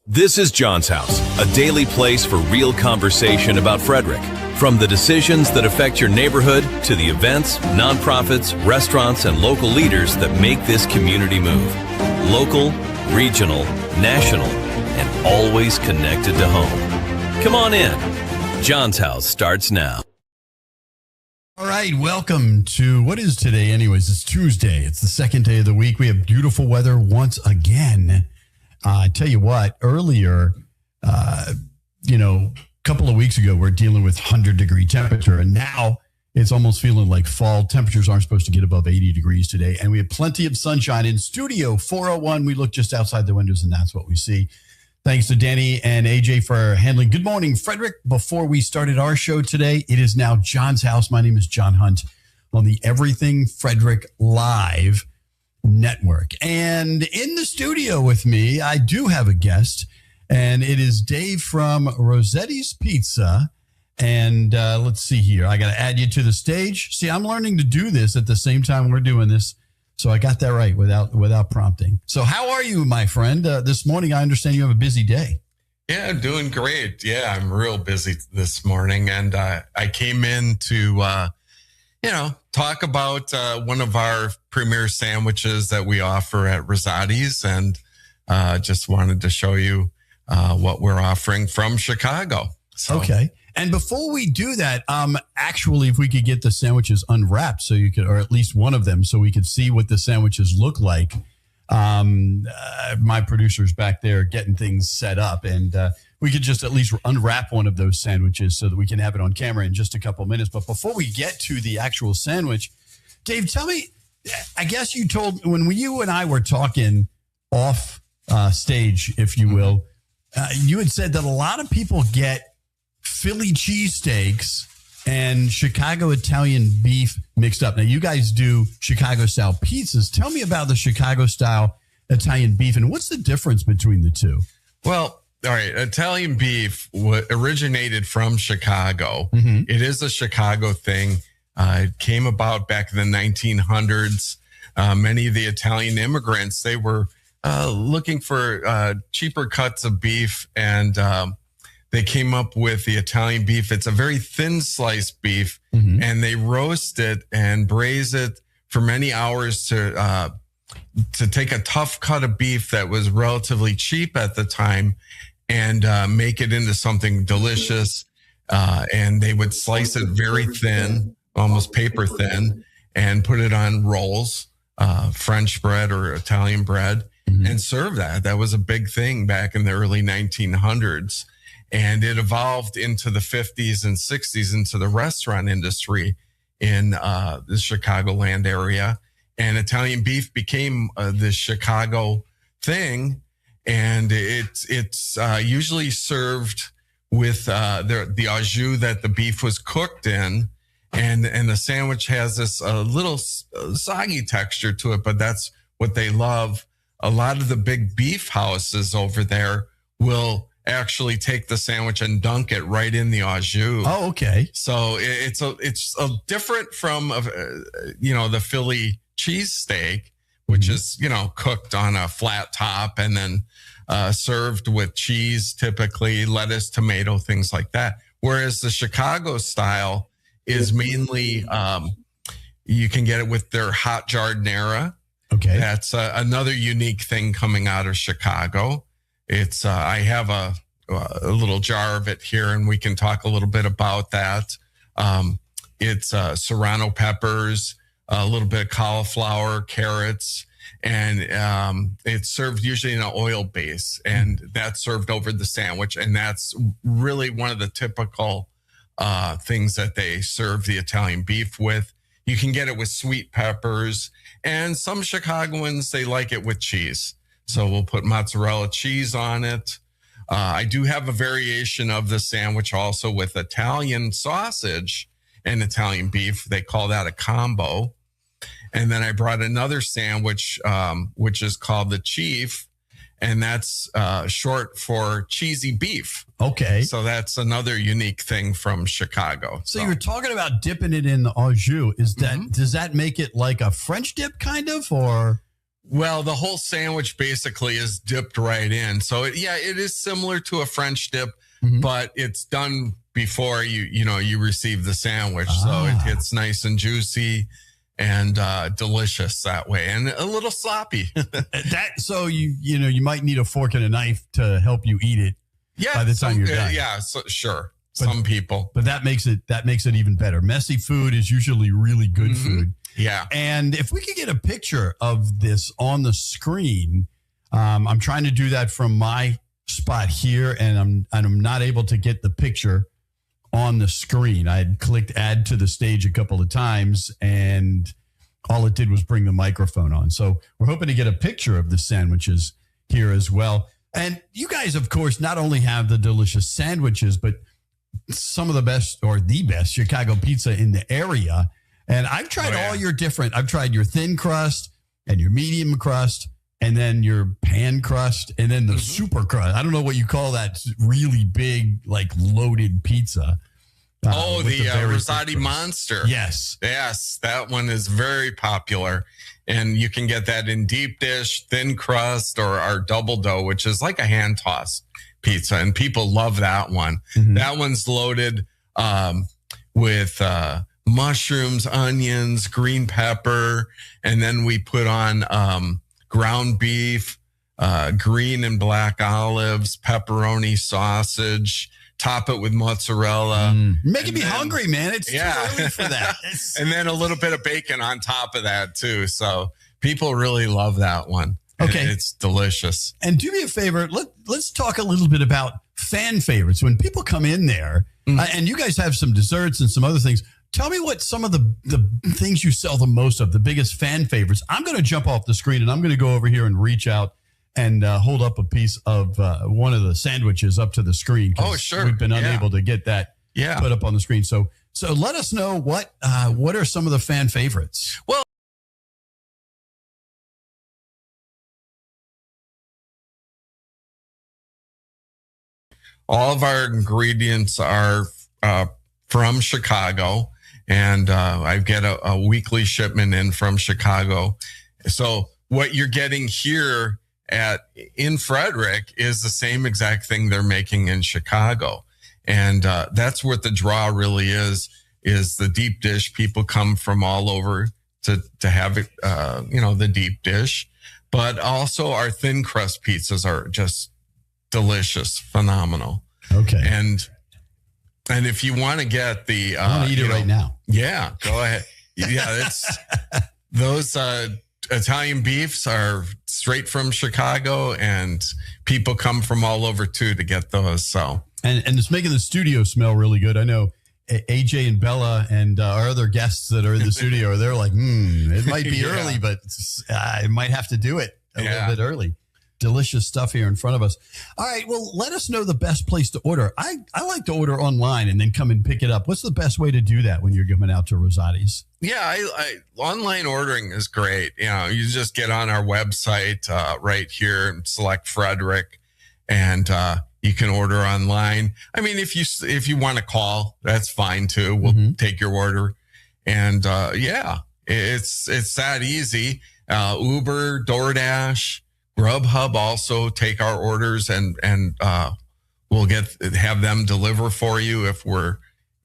This is John's House, a daily place for real conversation about Frederick. From the decisions that affect your neighborhood to the events, nonprofits, restaurants, and local leaders that make this community move. Local, regional, national, and always connected to home. Come on in. John's House starts now. All right, welcome to what is today anyways? It's Tuesday. It's the second day of the week. We have beautiful weather once again. I tell you what, earlier, a couple of weeks ago, we're dealing with 100-degree temperature, and now it's almost feeling like fall. Temperatures aren't supposed to get above 80 degrees today, and we have plenty of sunshine in Studio 401. We look just outside the windows, and that's what we see. Thanks to Danny and AJ for handling. Good morning, Frederick. Before we started our show today, it is now John's House. My name is John Hunt on the Everything Frederick Live Network. And in the studio with me, I do have a guest, and it is Dave from Rosati's Pizza. And let's see here. I got to add you to the stage. See, I'm learning to do this at the same time we're doing this. So I got that right without prompting. So how are you, my friend? This morning, I understand you have a busy day. Yeah, I'm doing great. Yeah, I'm real busy this morning. And I came in to, talk about one of our premier sandwiches that we offer at Rosati's. And just wanted to show you what we're offering from Chicago. So. Okay. And before we do that, actually, if we could get the sandwiches unwrapped so you could, or at least one of them, so we could see what the sandwiches look like. My producer's back there getting things set up, and we could just at least unwrap one of those sandwiches so that we can have it on camera in just a couple of minutes. But before we get to the actual sandwich, Dave, tell me, I guess you told, when you and I were talking off stage, if you will, you had said that a lot of people get Philly cheesesteaks and Chicago Italian beef mixed up. Now, you guys do Chicago-style pizzas. Tell me about the Chicago-style Italian beef, and what's the difference between the two? Well, all right, Italian beef originated from Chicago. Mm-hmm. It is a Chicago thing. It came about back in the 1900s. Many of the Italian immigrants, they were looking for cheaper cuts of beef, and they came up with the Italian beef. It's a very thin sliced beef, mm-hmm. and they roast it and braise it for many hours to take a tough cut of beef that was relatively cheap at the time and make it into something delicious. And they would slice it very thin, almost paper thin, and put it on rolls, French bread or Italian bread, mm-hmm. and serve that. That was a big thing back in the early 1900s. And it evolved into the 50s and 60s into the restaurant industry in the Chicagoland area. And Italian beef became the Chicago thing. And it's usually served with the au jus that the beef was cooked in. And the sandwich has this little soggy texture to it, but that's what they love. A lot of the big beef houses over there will actually take the sandwich and dunk it right in the au jus. Oh, okay. So it's a different from the Philly cheesesteak, which mm-hmm. is cooked on a flat top and then served with cheese, typically lettuce, tomato, things like that. Whereas the Chicago style is mainly you can get it with their hot giardiniera. Okay, that's another unique thing coming out of Chicago. It's I have a little jar of it here, and we can talk a little bit about that. It's serrano peppers, a little bit of cauliflower, carrots, and it's served usually in an oil base, and that's served over the sandwich. And that's really one of the typical things that they serve the Italian beef with. You can get it with sweet peppers, and some Chicagoans, they like it with cheese. So we'll put mozzarella cheese on it. I do have a variation of the sandwich also with Italian sausage and Italian beef. They call that a combo. And then I brought another sandwich, which is called the Chief. And that's short for cheesy beef. Okay. So that's another unique thing from Chicago. So you're talking about dipping it in the au jus. Is that, mm-hmm. Does that make it like a French dip kind of, or? Well, the whole sandwich basically is dipped right in. So it is similar to a French dip, but it's done before you receive the sandwich. So it's nice and juicy and delicious that way, and a little sloppy. So you might need a fork and a knife to help you eat it. Yeah, by the time you're done. Sure. Some people, but that makes it even better. Messy food is usually really good food. Yeah. And if we could get a picture of this on the screen, I'm trying to do that from my spot here, and I'm not able to get the picture on the screen. I had clicked add to the stage a couple of times, and all it did was bring the microphone on. So we're hoping to get a picture of the sandwiches here as well. And you guys, of course, not only have the delicious sandwiches, but some of the best, or the best, Chicago pizza in the area. And I've tried all your different, I've tried your thin crust and your medium crust, and then your pan crust, and then the super crust. I don't know what you call that really big, like loaded pizza. The Rosati Monster. Yes. Yes, that one is very popular. And you can get that in deep dish, thin crust, or our double dough, which is like a hand tossed pizza. And people love that one. That one's loaded with mushrooms, onions, green pepper. And then we put on ground beef, green and black olives, pepperoni, sausage. Top it with mozzarella. Making me hungry, man. It's too early for that. And then a little bit of bacon on top of that too. So people really love that one. Okay. It's delicious. And do me a favor. Let's talk a little bit about fan favorites. When people come in there, and you guys have some desserts and some other things, tell me what some of the things you sell the most of, the biggest fan favorites. I'm going to jump off the screen, and I'm going to go over here and reach out and hold up a piece of one of the sandwiches up to the screen. Oh, sure. We've been unable to get that put up on the screen. So let us know what are some of the fan favorites. Well, all of our ingredients are from Chicago, and I get a weekly shipment in from Chicago. So what you're getting here in Frederick is the same exact thing they're making in Chicago. And that's what the draw really is the deep dish. People come from all over to have it, the deep dish. But also our thin crust pizzas are just delicious, phenomenal. Okay. And if you want to get the... I want to eat it right now. Yeah, go ahead. Yeah, it's those... Italian beefs are straight from Chicago, and people come from all over too to get those. So and it's making the studio smell really good. I know AJ and Bella and our other guests that are in the studio, they're like, it might be early, but I might have to do it a little bit early. Delicious stuff here in front of us. All right, well, let us know the best place to order. I like to order online and then come and pick it up. What's the best way to do that when you're coming out to Rosati's? Yeah, I online ordering is great. You just get on our website right here and select Frederick, and you can order online. I mean, if you want to call, that's fine too. We'll take your order, and it's that easy. Uber, DoorDash, Grubhub also take our orders, and we'll have them deliver for you if we're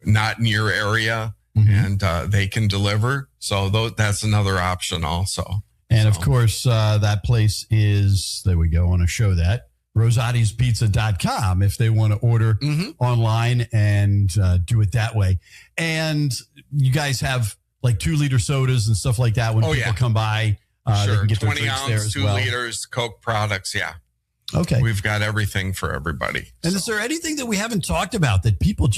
not in your area. And they can deliver. So that's another option also. And of course, that place is, there we go, I want to show that, rosatispizza.com if they want to order online and do it that way. And you guys have like 2-liter sodas and stuff like that when people come by. Sure. They can get 20 their drinks there ounce, as 2 well. liters, Coke products. Yeah. Okay. We've got everything for everybody. And is there anything that we haven't talked about that people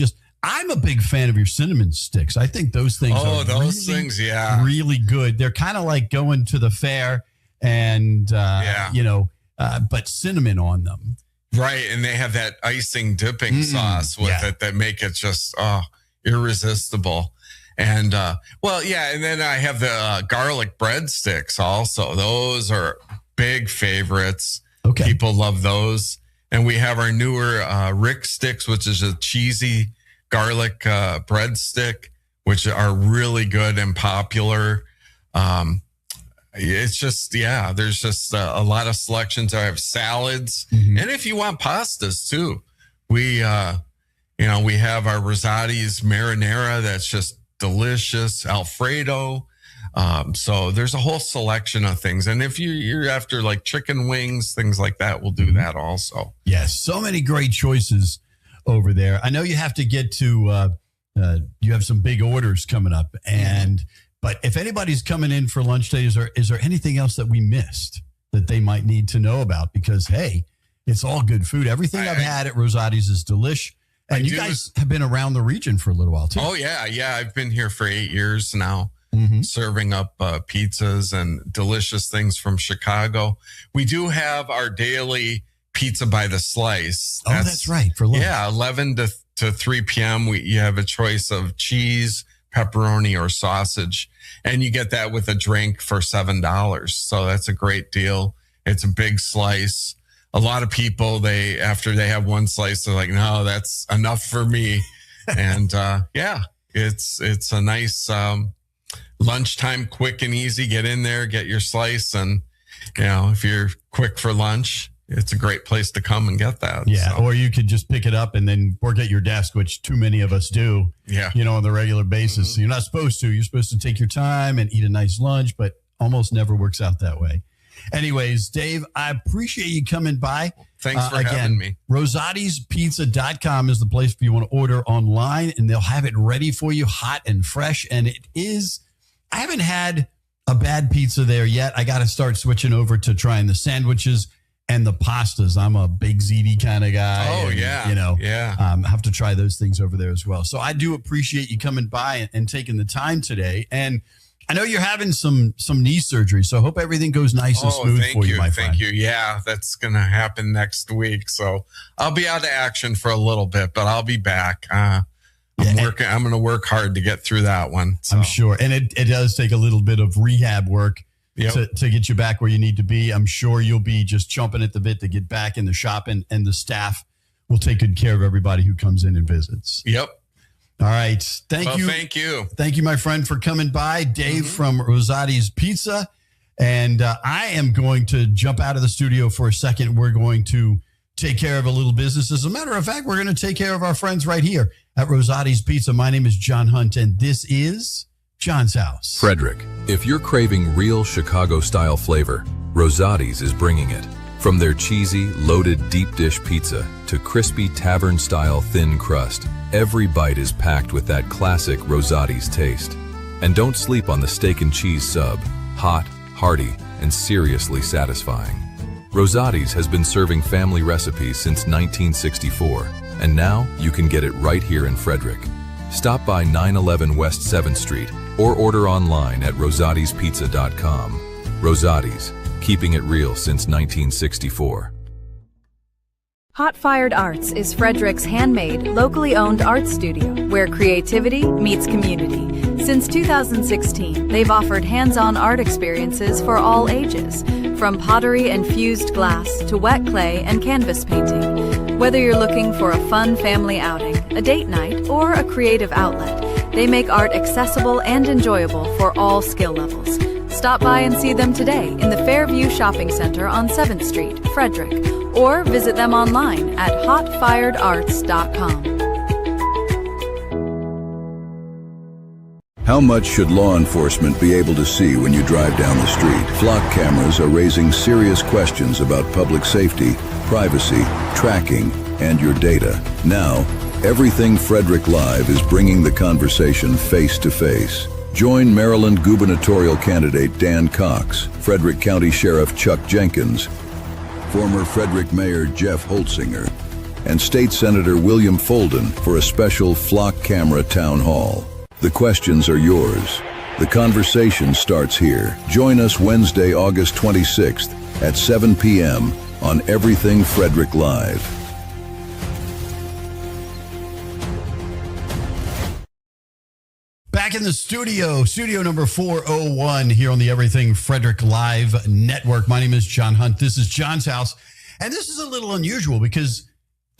I'm a big fan of your cinnamon sticks. I think those things are really good. They're kind of like going to the fair and, but cinnamon on them. Right. And they have that icing dipping sauce with it that make it just irresistible. And, and then I have the garlic breadsticks also. Those are big favorites. Okay. People love those. And we have our newer Rick sticks, which is a cheesy garlic breadstick, which are really good and popular. It's just, yeah, there's just a lot of selections. I have salads. And if you want pastas too, we have our Rosati's marinara. That's just delicious. Alfredo. So there's a whole selection of things. And if you're after like chicken wings, things like that, we'll do that also. Yes. So many great choices over there. I know you have to get to, you have some big orders coming up but if anybody's coming in for lunch today, is there anything else that we missed that they might need to know about? Because, hey, it's all good food. Everything I've had at Rosati's is delish. And you guys have been around the region for a little while, too. Oh, yeah. Yeah. I've been here for 8 years now, serving up pizzas and delicious things from Chicago. We do have our daily pizza by the slice. That's right. For lunch. Yeah, 11 to 3 p.m. You have a choice of cheese, pepperoni, or sausage, and you get that with a drink for $7. So that's a great deal. It's a big slice. A lot of people, after they have one slice, they're like, no, that's enough for me. And it's a nice lunchtime, quick and easy. Get in there, get your slice, and if you're quick for lunch, it's a great place to come and get that. Yeah. So. Or you could just pick it up and then work at your desk, which too many of us do, on the regular basis. So you're not supposed to. You're supposed to take your time and eat a nice lunch, but almost never works out that way. Anyways, Dave, I appreciate you coming by. Thanks for having me. Rosati'sPizza.com is the place if you want to order online, and they'll have it ready for you, hot and fresh. And I haven't had a bad pizza there yet. I got to start switching over to trying the sandwiches and the pastas. I'm a big ziti kind of guy. Oh, and, have to try those things over there as well. So I do appreciate you coming by and taking the time today. And I know you're having some knee surgery, so I hope everything goes nice and smooth for you, my friend. Thank you. Yeah, that's going to happen next week. So I'll be out of action for a little bit, but I'll be back. I'm going to work hard to get through that one. So. I'm sure. And it does take a little bit of rehab work. To get you back where you need to be. I'm sure you'll be just chomping at the bit to get back in the shop, and the staff will take good care of everybody who comes in and visits. Yep. All right. Thank you. Thank you. Thank you, my friend, for coming by. Dave from Rosati's Pizza. And I am going to jump out of the studio for a second. We're going to take care of a little business. As a matter of fact, we're going to take care of our friends right here at Rosati's Pizza. My name is John Hunt, and this is John's House. Frederick, if you're craving real Chicago-style flavor, Rosati's is bringing it. From their cheesy, loaded deep dish pizza to crispy tavern-style thin crust, every bite is packed with that classic Rosati's taste. And don't sleep on the steak and cheese sub. Hot, hearty, and seriously satisfying. Rosati's has been serving family recipes since 1964, and now you can get it right here in Frederick. Stop by 911 West 7th Street or order online at rosatispizza.com. Rosati's, keeping it real since 1964. Hot Fired Arts is Frederick's handmade, locally owned art studio where creativity meets community. Since 2016, they've offered hands-on art experiences for all ages, from pottery and fused glass to wet clay and canvas painting. Whether you're looking for a fun family outing, a date night, or a creative outlet, they make art accessible and enjoyable for all skill levels. Stop by and see them today in the Fairview Shopping Center on 7th Street, Frederick, or visit them online at hotfiredarts.com. How much should law enforcement be able to see when you drive down the street? Flock cameras are raising serious questions about public safety, privacy, tracking, and your data. Now, Everything Frederick Live is bringing the conversation face to face. Join Maryland gubernatorial candidate Dan Cox, Frederick County Sheriff Chuck Jenkins, former Frederick Mayor Jeff Holtzinger, and State Senator William Folden for a special Flock Camera Town Hall. The questions are yours. The conversation starts here. Join us Wednesday, August 26th at 7 p.m. on Everything Frederick Live. Back in the studio number 401 here on the Everything Frederick Live Network. My name is John Hunt. This is John's House. And this is a little unusual because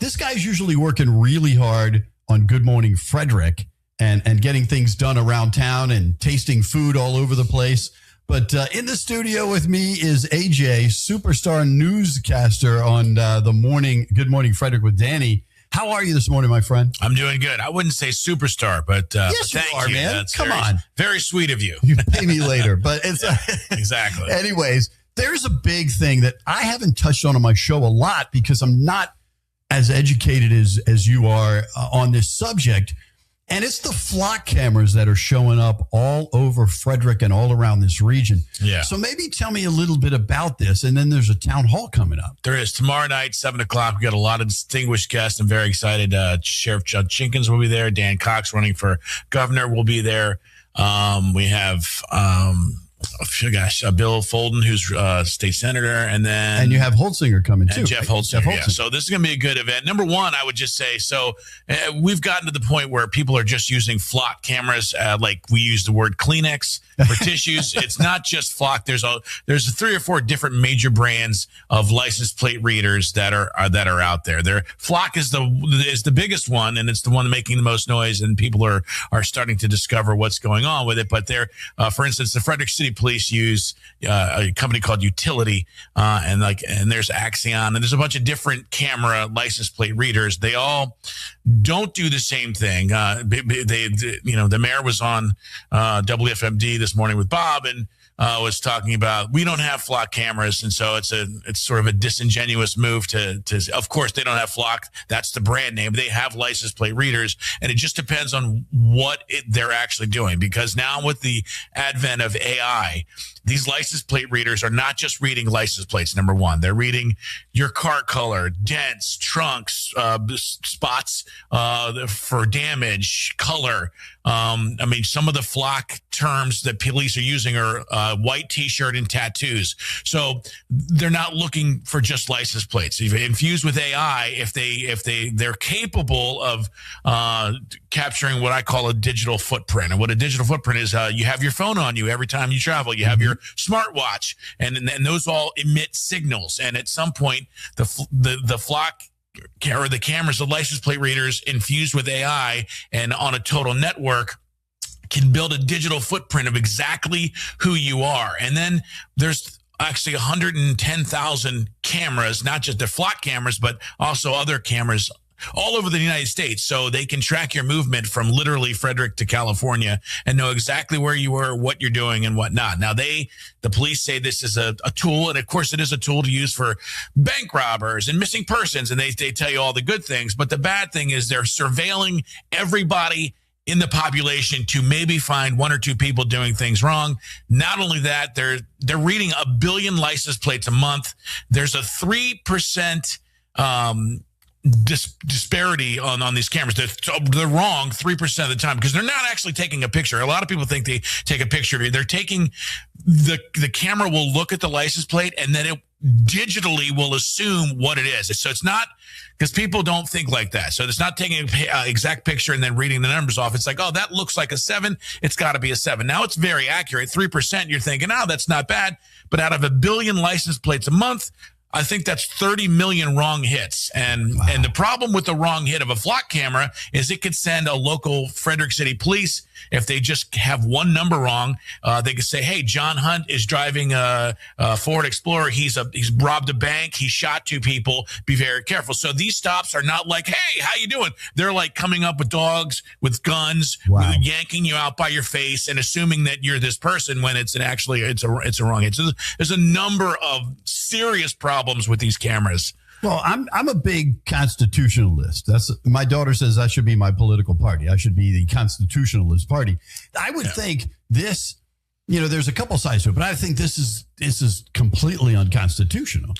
this guy's usually working really hard on Good Morning Frederick and getting things done around town and tasting food all over the place. But in the studio with me is AJ, superstar newscaster on the morning. Good Morning Frederick with Danny. How are you this morning, my friend? I'm doing good. I wouldn't say superstar, but yes, thank you are, man. That's Come on. Very sweet of you. You pay me later, but it's exactly. Anyways, there's a big thing that I haven't touched on my show a lot because I'm not as educated as you are on this subject. And it's the flock cameras that are showing up all over Frederick and all around this region. Yeah. So maybe tell me a little bit about this. And then there's a town hall coming up. There is tomorrow night, 7:00. We got a lot of distinguished guests. I'm very excited. Sheriff Judd Jenkins will be there. Dan Cox, running for governor, will be there. We have, Bill Folden, who's state senator, and you have Holtzinger coming too. And Jeff right? Holtzinger. Yeah. So this is going to be a good event. Number one, I would just say, we've gotten to the point where people are just using flock cameras, like we use the word Kleenex for tissues. It's not just flock. There's 3 or 4 different major brands of license plate readers that are out there. Flock is the biggest one, and it's the one making the most noise, and people are starting to discover what's going on with it. But for instance, the Frederick City Police use a company called Utility, and there's Axion, and there's a bunch of different camera license plate readers. They all don't do the same thing. The mayor was on WFMD this morning with Bob, and was talking about we don't have flock cameras, and so it's sort of a disingenuous move to of course they don't have flock. That's the brand name. They have license plate readers, and it just depends on what they're actually doing, because now with the advent of AI, these license plate readers are not just reading license plates. Number one, they're reading your car color, dents, trunks, spots for damage, color. Some of the flock terms that police are using are white T-shirt and tattoos. So they're not looking for just license plates. If infused with AI, if they're capable of capturing what I call a digital footprint. And what a digital footprint is, you have your phone on you every time you travel. You have your smartwatch, and those all emit signals. And at some point, the flock or the cameras, the license plate readers infused with AI and on a total network can build a digital footprint of exactly who you are. And then there's actually 110,000 cameras, not just the flock cameras, but also other cameras all over the United States. So they can track your movement from literally Frederick to California and know exactly where you were, what you're doing, and whatnot. Now, the police say this is a tool, and of course it is a tool to use for bank robbers and missing persons, and they tell you all the good things. But the bad thing is they're surveilling everybody in the population to maybe find 1 or 2 people doing things wrong. Not only that, they're reading 1 billion license plates a month. There's a 3% disparity on these cameras. They're wrong 3% of the time because they're not actually taking a picture. A lot of people think they take a picture of you. They're taking the camera will look at the license plate, and then it digitally will assume what it is. So it's not, because people don't think like that. So it's not taking an exact picture and then reading the numbers off. It's like, oh, that looks like a 7. It's got to be a 7. Now it's very accurate. 3%, you're thinking, oh, that's not bad. But out of 1 billion license plates a month, I think that's 30 million wrong hits. And the problem with the wrong hit of a flock camera is it could send a local Frederick City police, if they just have one number wrong, they could say, hey, John Hunt is driving a Ford Explorer. He's robbed a bank. He shot 2 people. Be very careful. So these stops are not like, hey, how you doing? They're like coming up with dogs, with guns, yanking you out by your face and assuming that you're this person when it's a wrong hit. So there's a number of serious problems with these cameras. Well, I'm a big constitutionalist. That's my daughter says I should be my political party. I should be the constitutionalist party. I would think this, there's a couple sides to it, but I think this is completely unconstitutional.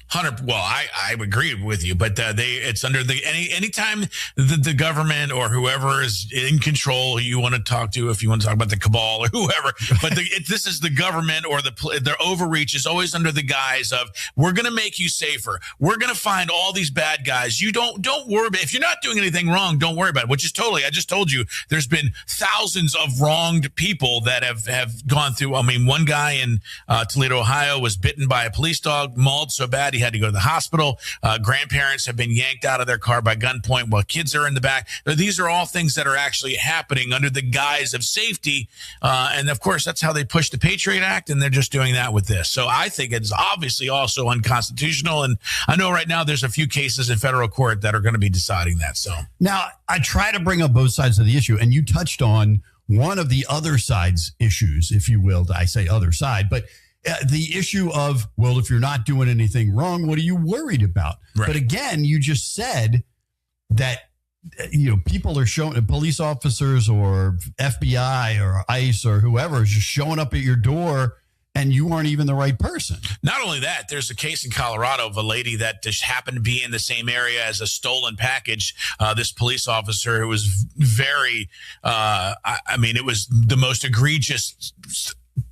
Well, I agree with you, but it's under anytime the government or whoever is in control you want to talk to, if you want to talk about the cabal or whoever, but this is the government or their overreach is always under the guise of, we're going to make you safer. We're going to find all these bad guys. You don't worry about, if you're not doing anything wrong, don't worry about it, which is totally, I just told you, there's been thousands of wronged people that have gone through I mean, one guy in Toledo, Ohio was bitten by a police dog, mauled so bad he had to go to the hospital. Grandparents have been yanked out of their car by gunpoint while kids are in the back. These are all things that are actually happening under the guise of safety. And of course, that's how they push the Patriot Act, and they're just doing that with this. So I think it's obviously also unconstitutional. And I know right now there's a few cases in federal court that are going to be deciding that. So now I try to bring up both sides of the issue, and you touched on one of the other side's issues, if you will. I say other side, but the issue of, well, if you're not doing anything wrong, what are you worried about? Right. But again, you just said that, people are showing, police officers or FBI or ICE or whoever is just showing up at your door, and you aren't even the right person. Not only that, there's a case in Colorado of a lady that just happened to be in the same area as a stolen package. This police officer who was very, it was the most egregious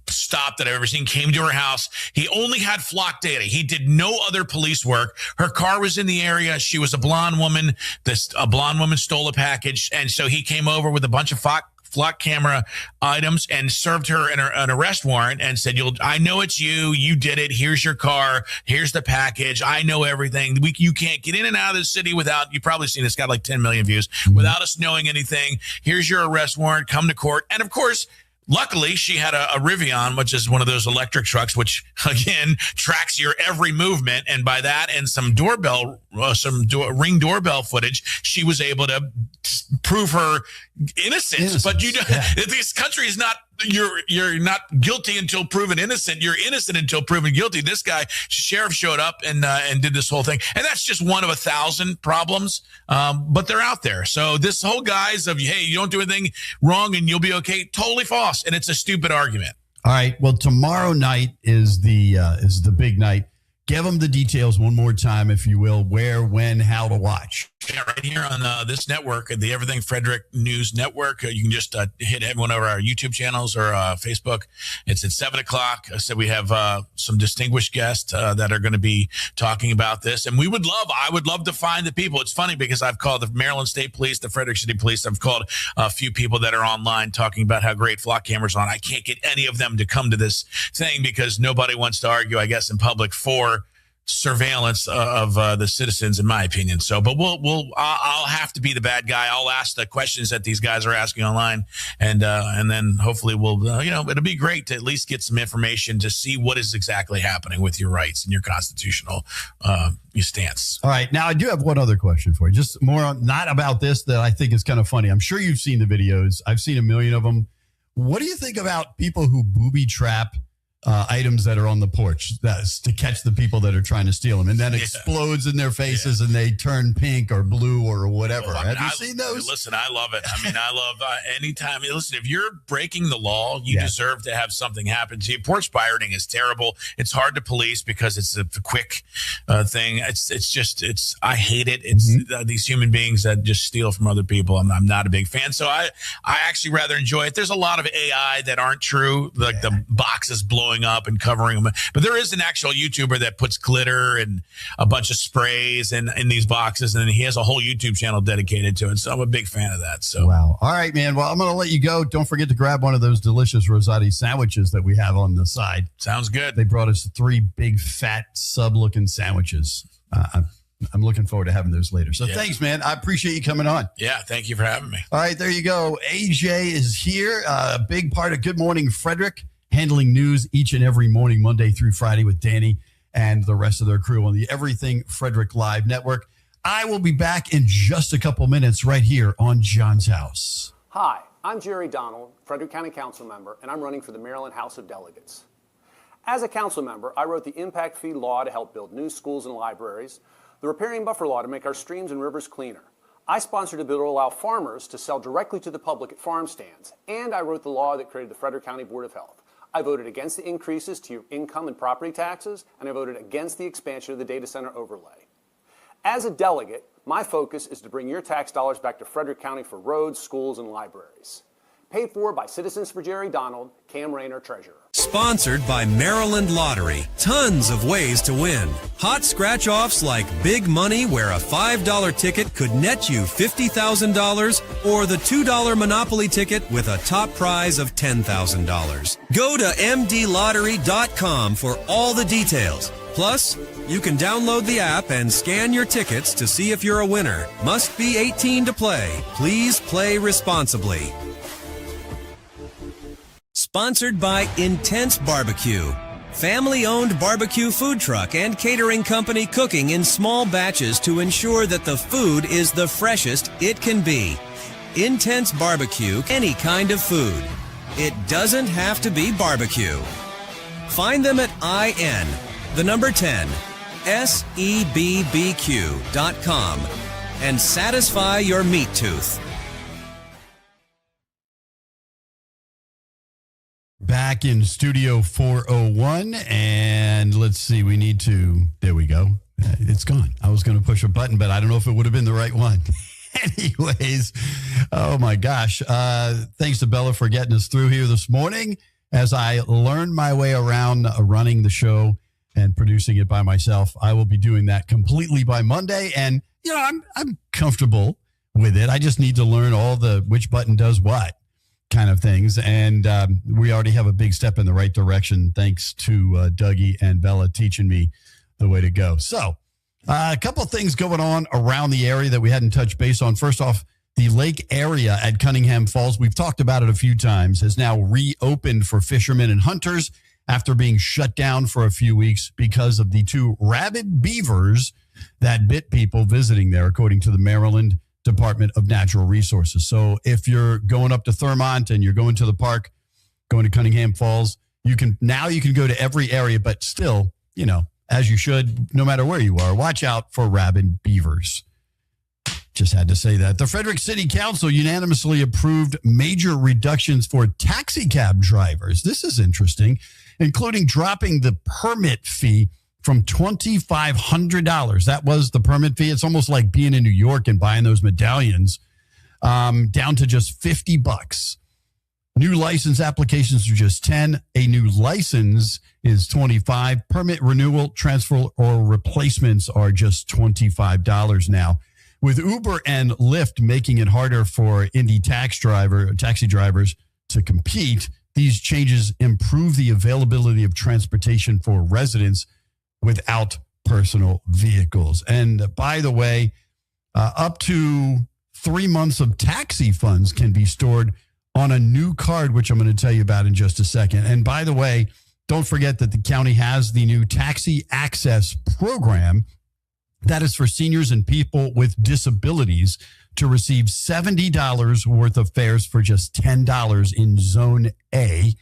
stop that I've ever seen, came to her house. He only had flock data. He did no other police work. Her car was in the area. She was a blonde woman. A blonde woman stole a package. And so he came over with a bunch of flock camera items and served her an arrest warrant and said, I know it's you. You did it. Here's your car. Here's the package. I know everything. You can't get in and out of the city without, you've probably seen it's got like 10 million views, without us knowing anything. Here's your arrest warrant. Come to court. And of course, luckily, she had a Rivian, which is one of those electric trucks, which, again, tracks your every movement. And by that and some Ring doorbell footage, she was able to prove her innocence. But this country is not, you're not guilty until proven innocent. You're innocent until proven guilty. This guy, sheriff, showed up and did this whole thing. And that's just one of 1,000 problems. But they're out there. So this whole guise of, hey, you don't do anything wrong and you'll be okay, totally false. And it's a stupid argument. All right. Well, tomorrow night is the big night. Give them the details one more time, if you will, where, when, how to watch. Yeah, right here on this network, the Everything Frederick News Network. You can just hit one of our YouTube channels or Facebook. It's at 7 o'clock. I said we have some distinguished guests that are going to be talking about this. And I would love to find the people. It's funny because I've called the Maryland State Police, the Frederick City Police. I've called a few people that are online talking about how great flock cameras are on. I can't get any of them to come to this thing because nobody wants to argue, I guess, in public for surveillance of the citizens, in my opinion. So, but I'll have to be the bad guy. I'll ask the questions that these guys are asking online, and then hopefully it'll be great to at least get some information to see what is exactly happening with your rights and your constitutional your stance. All right, now I do have one other question for you. Just more on, not about this, that I think is kind of funny. I'm sure you've seen the videos. I've seen a million of them. What do you think about people who booby trap items that are on the porch that's to catch the people that are trying to steal them, and then explodes in their faces and they turn pink or blue or whatever? Have you seen those? Listen, I love it. I mean, I love anytime. Listen, if you're breaking the law, you deserve to have something happen to you. Porch pirating is terrible. It's hard to police because it's a quick thing. I hate it. It's these human beings that just steal from other people. I'm not a big fan. So I actually rather enjoy it. There's a lot of AI that aren't true, like the boxes blowing up and covering them. But there is an actual YouTuber that puts glitter and a bunch of sprays in these boxes, and he has a whole YouTube channel dedicated to it. So I'm a big fan of that. So wow. All right, man. Well, I'm going to let you go. Don't forget to grab one of those delicious Rosati sandwiches that we have on the side. Sounds good. They brought us 3 big, fat, sub-looking sandwiches. I'm looking forward to having those later. So thanks, man. I appreciate you coming on. Yeah, thank you for having me. All right, there you go. AJ is here. A big part of Good Morning Frederick, handling news each and every morning, Monday through Friday, with Danny and the rest of their crew on the Everything Frederick Live Network. I will be back in just a couple minutes right here on John's House. Hi, I'm Jerry Donald, Frederick County Council member, and I'm running for the Maryland House of Delegates. As a council member, I wrote the impact fee law to help build new schools and libraries, the riparian buffer law to make our streams and rivers cleaner. I sponsored a bill to allow farmers to sell directly to the public at farm stands, and I wrote the law that created the Frederick County Board of Health. I voted against the increases to your income and property taxes, and I voted against the expansion of the data center overlay. As a delegate, my focus is to bring your tax dollars back to Frederick County for roads, schools, and libraries. Paid for by Citizens for Jerry Donald, Cam Rayner, Treasurer. Sponsored by Maryland Lottery. Tons of ways to win. Hot scratch-offs like big money where a $5 ticket could net you $50,000 or the $2 Monopoly ticket with a top prize of $10,000. Go to mdlottery.com for all the details. Plus, you can download the app and scan your tickets to see if you're a winner. Must be 18 to play. Please play responsibly. Sponsored by Intense Barbecue. Family-owned barbecue food truck and catering company cooking in small batches to ensure that the food is the freshest it can be. Intense Barbecue, any kind of food. It doesn't have to be barbecue. Find them at IN, the number 10, SEBBQ.com and satisfy your meat tooth. Back in Studio 401, and let's see, there we go. It's gone. I was going to push a button, but I don't know if it would have been the right one. Anyways, oh my gosh. Thanks to Bella for getting us through here this morning as I learn my way around running the show and producing it by myself. I will be doing that completely by Monday, and I'm comfortable with it. I just need to learn which button does what kind of things. And we already have a big step in the right direction thanks to Dougie and Bella teaching me the way to go. So a couple of things going on around the area that we hadn't touched base on. First off, the lake area at Cunningham Falls, we've talked about it a few times, has now reopened for fishermen and hunters after being shut down for a few weeks because of the 2 rabid beavers that bit people visiting there, according to the Maryland Department of Natural Resources. So if you're going up to Thurmont and you're going to the park, going to Cunningham Falls, you can go to every area, but still, as you should, no matter where you are, watch out for rabid beavers. Just had to say that. The Frederick City Council unanimously approved major reductions for taxi cab drivers. This is interesting, including dropping the permit fee from $2,500. That was the permit fee. It's almost like being in New York and buying those medallions, down to just $50. New license applications are just $10. A new license is $25. Permit renewal, transfer, or replacements are just $25 now. With Uber and Lyft making it harder for indie taxi drivers to compete, these changes improve the availability of transportation for residents without personal vehicles. And by the way, up to 3 months of taxi funds can be stored on a new card, which I'm going to tell you about in just a second. And by the way, don't forget that the county has the new Taxi Access program that is for seniors and people with disabilities to receive $70 worth of fares for just $10 in Zone A,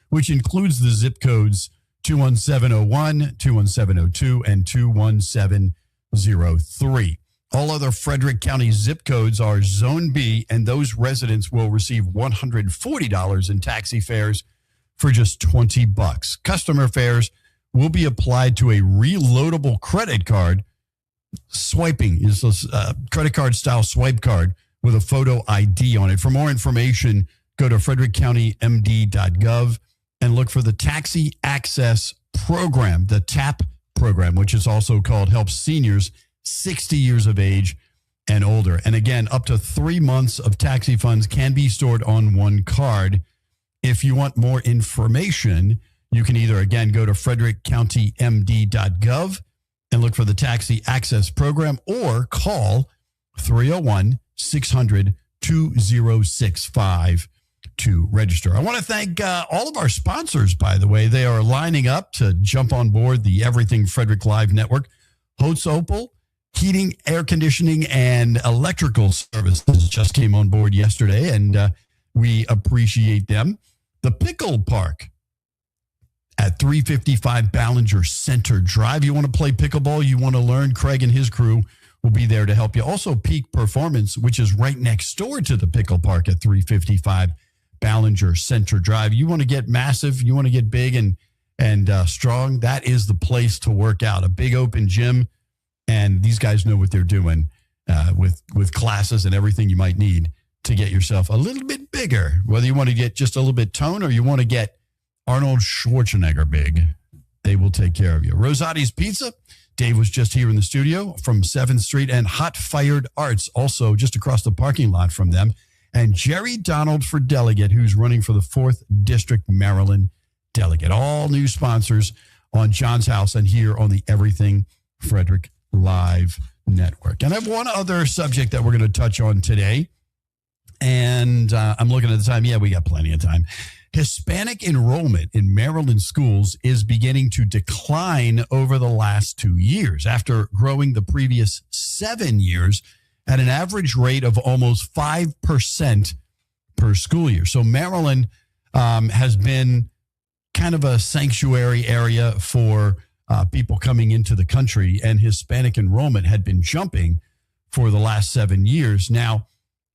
which includes the zip codes 21701, 21702, and 21703. All other Frederick County zip codes are Zone B, and those residents will receive $140 in taxi fares for just $20. Customer fares will be applied to a reloadable credit card. Swiping is a credit card style swipe card with a photo ID on it. For more information, go to frederickcountymd.gov and look for the Taxi Access Program, the TAP program, which is also called Help Seniors 60 years of age and older. And again, up to 3 months of taxi funds can be stored on one card. If you want more information, you can either, again, go to frederickcountymd.gov and look for the Taxi Access Program or call 301-600-2065 to register. I want to thank all of our sponsors, by the way. They are lining up to jump on board the Everything Frederick Live Network. Holtz Opal, heating, air conditioning, and electrical services just came on board yesterday, and we appreciate them. The Pickle Park at 355 Ballinger Center Drive. You want to play pickleball, you want to learn, Craig and his crew will be there to help you. Also, Peak Performance, which is right next door to the Pickle Park at 355 Ballinger Center Drive. You want to get massive, you want to get big and strong, that is the place to work out. A big open gym, and these guys know what they're doing with classes and everything you might need to get yourself a little bit bigger, whether you want to get just a little bit tone or you want to get Arnold Schwarzenegger big, they will take care of you. Rosati's Pizza. Dave was just here in the studio from 7th Street, and Hot Fired Arts, also just across the parking lot from them. And Jerry Donald for Delegate, who's running for the 4th District Maryland Delegate. All new sponsors on John's House and here on the Everything Frederick Live Network. And I have one other subject that we're going to touch on today. And I'm looking at the time. Yeah, we got plenty of time. Hispanic enrollment in Maryland schools is beginning to decline over the last 2 years after growing the previous 7 years at an average rate of almost 5% per school year. So Maryland has been kind of a sanctuary area for people coming into the country, and Hispanic enrollment had been jumping for the last 7 years. Now,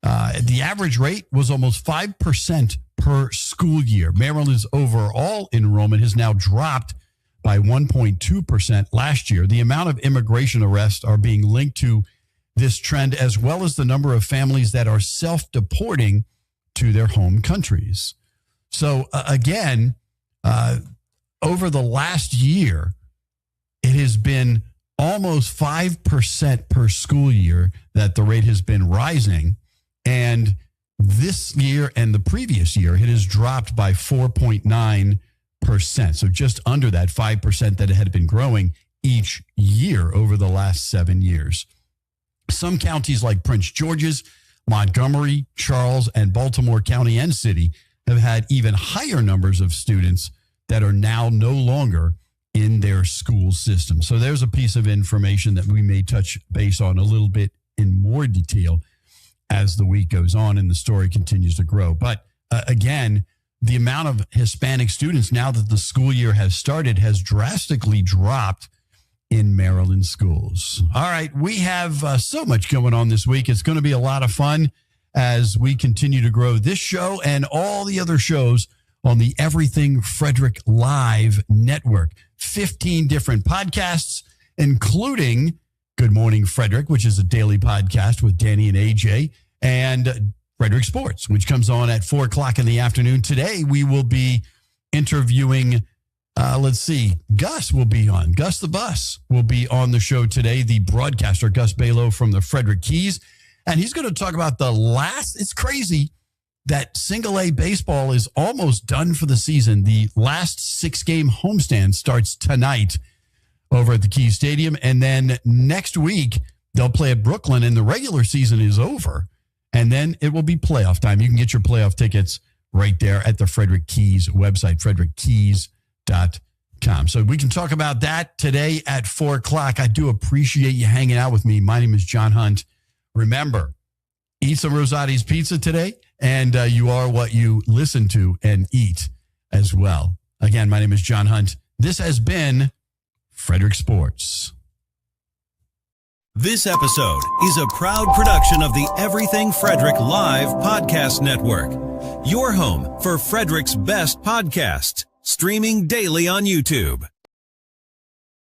the average rate was almost 5% per school year. Maryland's overall enrollment has now dropped by 1.2% last year. The amount of immigration arrests are being linked to this trend, as well as the number of families that are self-deporting to their home countries. So again, over the last year, it has been almost 5% per school year that the rate has been rising. And this year and the previous year, it has dropped by 4.9%. So just under that 5% that it had been growing each year over the last 7 years. Some counties like Prince George's, Montgomery, Charles, and Baltimore County and City have had even higher numbers of students that are now no longer in their school system. So there's a piece of information that we may touch base on a little bit in more detail as the week goes on and the story continues to grow. But again, the amount of Hispanic students now that the school year has started has drastically dropped in Maryland schools. All right, we have so much going on this week. It's going to be a lot of fun as we continue to grow this show and all the other shows on the Everything Frederick Live Network. 15 different podcasts, including Good Morning Frederick, which is a daily podcast with Danny and AJ, and Frederick Sports, which comes on at 4 o'clock in the afternoon. Today, we will be interviewing, Gus will be on. Gus the Bus will be on the show today, the broadcaster, Gus Balow from the Frederick Keys. And he's going to talk about it's crazy that single A baseball is almost done for the season. The last 6-game homestand starts tonight over at the Keys Stadium. And then next week, they'll play at Brooklyn, and the regular season is over. And then it will be playoff time. You can get your playoff tickets right there at the Frederick Keys website, frederickkeys.com. So we can talk about that today at 4 o'clock. I do appreciate you hanging out with me. My name is John Hunt. Remember, eat some Rosati's Pizza today, and you are what you listen to and eat as well. Again, my name is John Hunt. This has been Frederick Sports. This episode is a proud production of the Everything Frederick Live Podcast Network. Your home for Frederick's best podcasts, streaming daily on YouTube.